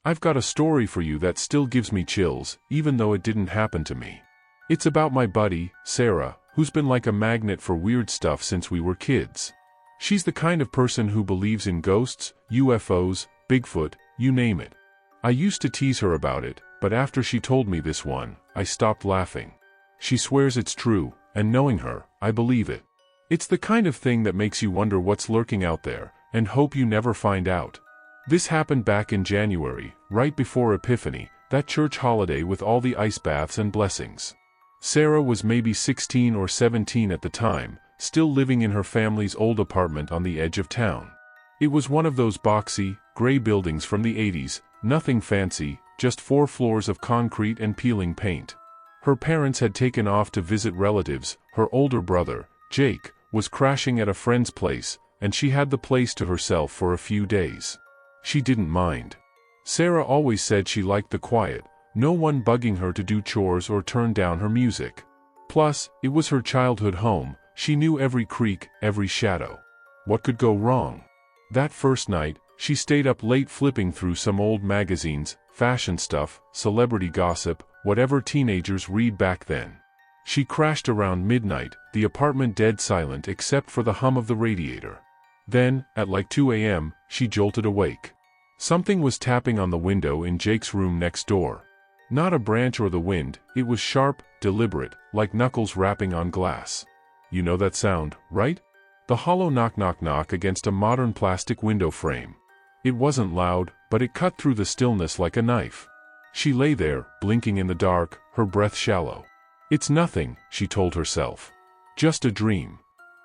I've got a story for you that still gives me chills, even though it didn't happen to me. It's about my buddy, Sarah, who's been like a magnet for weird stuff since we were kids. She's the kind of person who believes in ghosts, UFOs, Bigfoot, you name it. I used to tease her about it, but after she told me this one, I stopped laughing. She swears it's true, and knowing her, I believe it. It's the kind of thing that makes you wonder what's lurking out there, and hope you never find out. This happened back in January, right before Epiphany, that church holiday with all the ice baths and blessings. Sarah was maybe 16 or 17 at the time, still living in her family's old apartment on the edge of town. It was one of those boxy, gray buildings from the 80s, nothing fancy, just 4 floors of concrete and peeling paint. Her parents had taken off to visit relatives, her older brother, Jake, was crashing at a friend's place, and she had the place to herself for a few days. She didn't mind. Sarah always said she liked the quiet, no one bugging her to do chores or turn down her music. Plus, it was her childhood home, she knew every creak, every shadow. What could go wrong? That first night, she stayed up late flipping through some old magazines, fashion stuff, celebrity gossip, whatever teenagers read back then. She crashed around midnight, the apartment dead silent except for the hum of the radiator. Then, at like 2 a.m., she jolted awake. Something was tapping on the window in Jake's room next door. Not a branch or the wind, it was sharp, deliberate, like knuckles rapping on glass. You know that sound, right? The hollow knock knock knock against a modern plastic window frame. It wasn't loud, but it cut through the stillness like a knife. She lay there, blinking in the dark, her breath shallow. It's nothing, she told herself. Just a dream.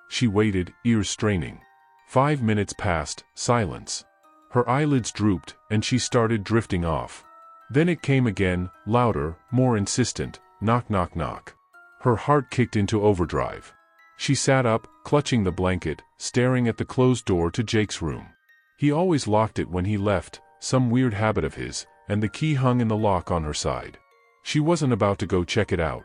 She waited, ears straining. 5 minutes passed, silence. Her eyelids drooped, and she started drifting off. Then it came again, louder, more insistent, knock knock knock. Her heart kicked into overdrive. She sat up, clutching the blanket, staring at the closed door to Jake's room. He always locked it when he left, some weird habit of his, and the key hung in the lock on her side. She wasn't about to go check it out.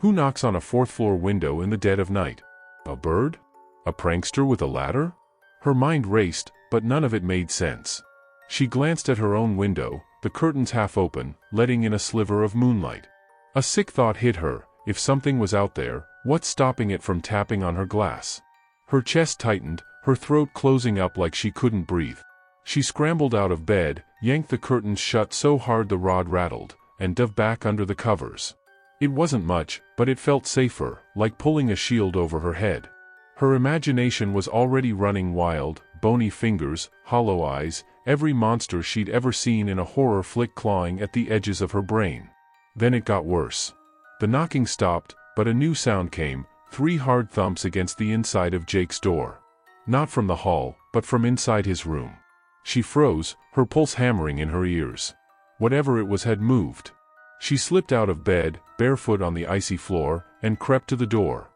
Who knocks on a 4th-floor window in the dead of night? A bird? A prankster with a ladder? Her mind raced, but none of it made sense. She glanced at her own window, the curtains half open, letting in a sliver of moonlight. A sick thought hit her, if something was out there, what's stopping it from tapping on her glass? Her chest tightened, her throat closing up like she couldn't breathe. She scrambled out of bed, yanked the curtains shut so hard the rod rattled, and dove back under the covers. It wasn't much, but it felt safer, like pulling a shield over her head. Her imagination was already running wild, bony fingers, hollow eyes, every monster she'd ever seen in a horror flick clawing at the edges of her brain. Then it got worse. The knocking stopped, but a new sound came, 3 hard thumps against the inside of Jake's door. Not from the hall, but from inside his room. She froze, her pulse hammering in her ears. Whatever it was had moved. She slipped out of bed, barefoot on the icy floor, and crept to the door.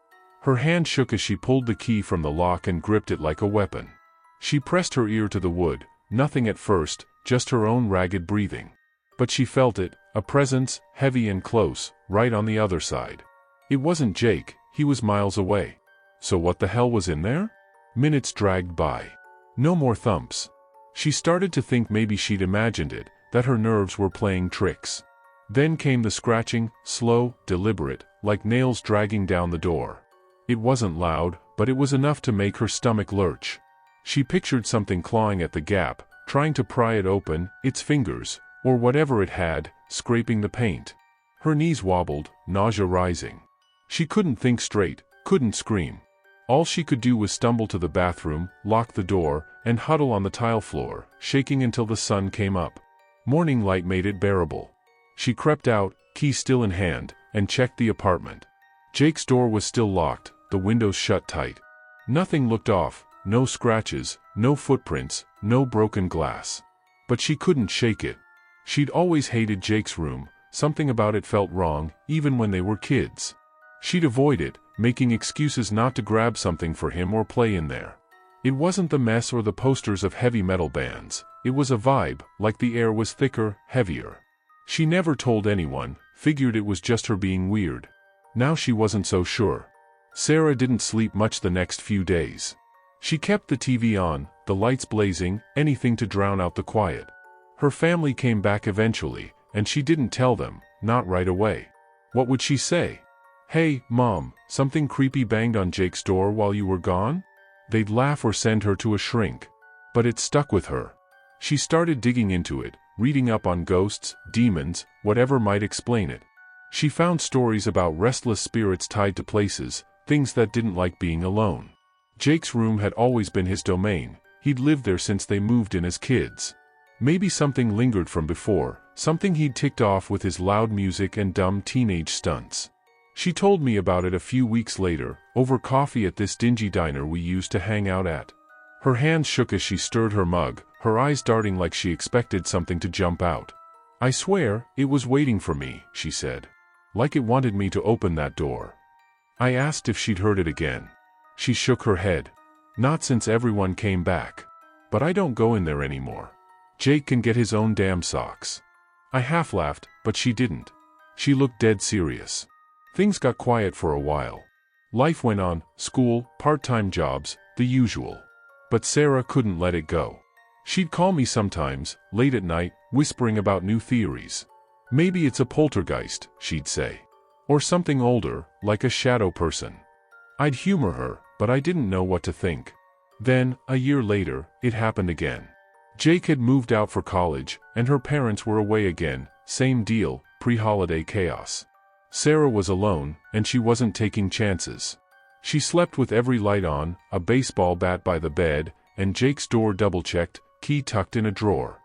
Her hand shook as she pulled the key from the lock and gripped it like a weapon. She pressed her ear to the wood, nothing at first, just her own ragged breathing. But she felt it, a presence, heavy and close, right on the other side. It wasn't Jake, he was miles away. So what the hell was in there? Minutes dragged by. No more thumps. She started to think maybe she'd imagined it, that her nerves were playing tricks. Then came the scratching, slow, deliberate, like nails dragging down the door. It wasn't loud, but it was enough to make her stomach lurch. She pictured something clawing at the gap, trying to pry it open, its fingers, or whatever it had, scraping the paint. Her knees wobbled, nausea rising. She couldn't think straight, couldn't scream. All she could do was stumble to the bathroom, lock the door, and huddle on the tile floor, shaking until the sun came up. Morning light made it bearable. She crept out, key still in hand, and checked the apartment. Jake's door was still locked, the windows shut tight. Nothing looked off, no scratches, no footprints, no broken glass. But she couldn't shake it. She'd always hated Jake's room, something about it felt wrong, even when they were kids. She'd avoid it, making excuses not to grab something for him or play in there. It wasn't the mess or the posters of heavy metal bands, it was a vibe, like the air was thicker, heavier. She never told anyone, figured it was just her being weird. Now she wasn't so sure. Sarah didn't sleep much the next few days. She kept the TV on, the lights blazing, anything to drown out the quiet. Her family came back eventually, and she didn't tell them, not right away. What would she say? "Hey, Mom, something creepy banged on Jake's door while you were gone?" They'd laugh or send her to a shrink. But it stuck with her. She started digging into it, reading up on ghosts, demons, whatever might explain it. She found stories about restless spirits tied to places, things that didn't like being alone. Jake's room had always been his domain. He'd lived there since they moved in as kids. Maybe something lingered from before, something he'd ticked off with his loud music and dumb teenage stunts. She told me about it a few weeks later, over coffee at this dingy diner we used to hang out at. Her hands shook as she stirred her mug, her eyes darting like she expected something to jump out. "I swear, it was waiting for me," she said. "Like it wanted me to open that door." I asked if she'd heard it again. She shook her head. "Not since everyone came back. But I don't go in there anymore. Jake can get his own damn socks." I half laughed, but she didn't. She looked dead serious. Things got quiet for a while. Life went on, school, part-time jobs, the usual. But Sarah couldn't let it go. She'd call me sometimes, late at night, whispering about new theories. "Maybe it's a poltergeist," she'd say. Or something older, like a shadow person. I'd humor her, but I didn't know what to think. Then, a year later, it happened again. Jake had moved out for college, and her parents were away again, same deal, pre-holiday chaos. Sarah was alone, and she wasn't taking chances. She slept with every light on, a baseball bat by the bed, and Jake's door double-checked, key tucked in a drawer.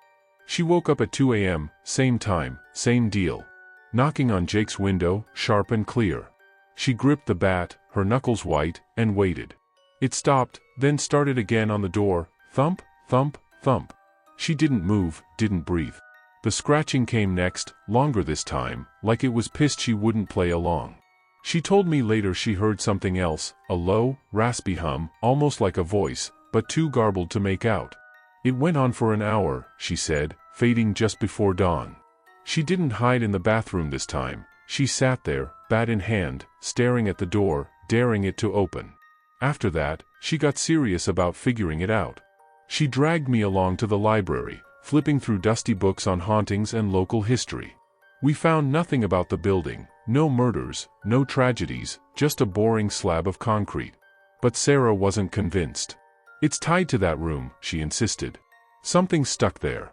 She woke up at 2 a.m., same time, same deal. Knocking on Jake's window, sharp and clear. She gripped the bat, her knuckles white, and waited. It stopped, then started again on the door, thump, thump, thump. She didn't move, didn't breathe. The scratching came next, longer this time, like it was pissed she wouldn't play along. She told me later she heard something else, a low, raspy hum, almost like a voice, but too garbled to make out. It went on for an hour, she said, fading just before dawn. She didn't hide in the bathroom this time. She sat there, bat in hand, staring at the door, daring it to open. After that, she got serious about figuring it out. She dragged me along to the library, flipping through dusty books on hauntings and local history. We found nothing about the building, no murders, no tragedies, just a boring slab of concrete. But Sarah wasn't convinced. "It's tied to that room," she insisted. "Something stuck there."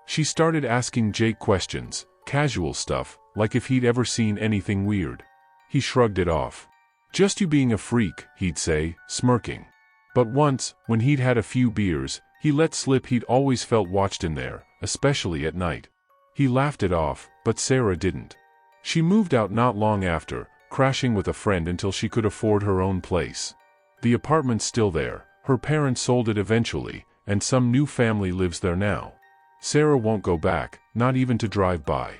She started asking Jake questions, casual stuff, like if he'd ever seen anything weird. He shrugged it off. "Just you being a freak," he'd say, smirking. But once, when he'd had a few beers, he let slip he'd always felt watched in there, especially at night. He laughed it off, but Sarah didn't. She moved out not long after, crashing with a friend until she could afford her own place. The apartment's still there, her parents sold it eventually, and some new family lives there now. Sarah won't go back, not even to drive by.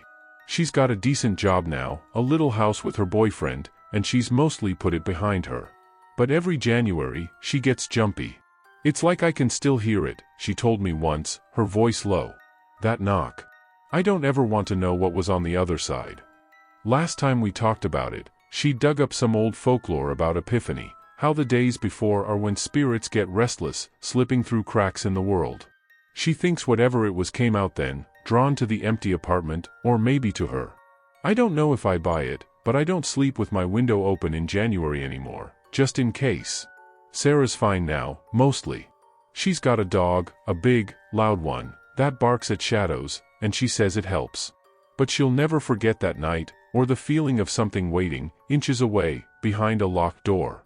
She's got a decent job now, a little house with her boyfriend, and she's mostly put it behind her. But every January, she gets jumpy. "It's like I can still hear it," she told me once, her voice low. "That knock. I don't ever want to know what was on the other side." Last time we talked about it, she dug up some old folklore about Epiphany, how the days before are when spirits get restless, slipping through cracks in the world. She thinks whatever it was came out then, drawn to the empty apartment, or maybe to her. I don't know if I buy it, but I don't sleep with my window open in January anymore, just in case. Sarah's fine now, mostly. She's got a dog, a big, loud one, that barks at shadows, and she says it helps. But she'll never forget that night, or the feeling of something waiting, inches away, behind a locked door.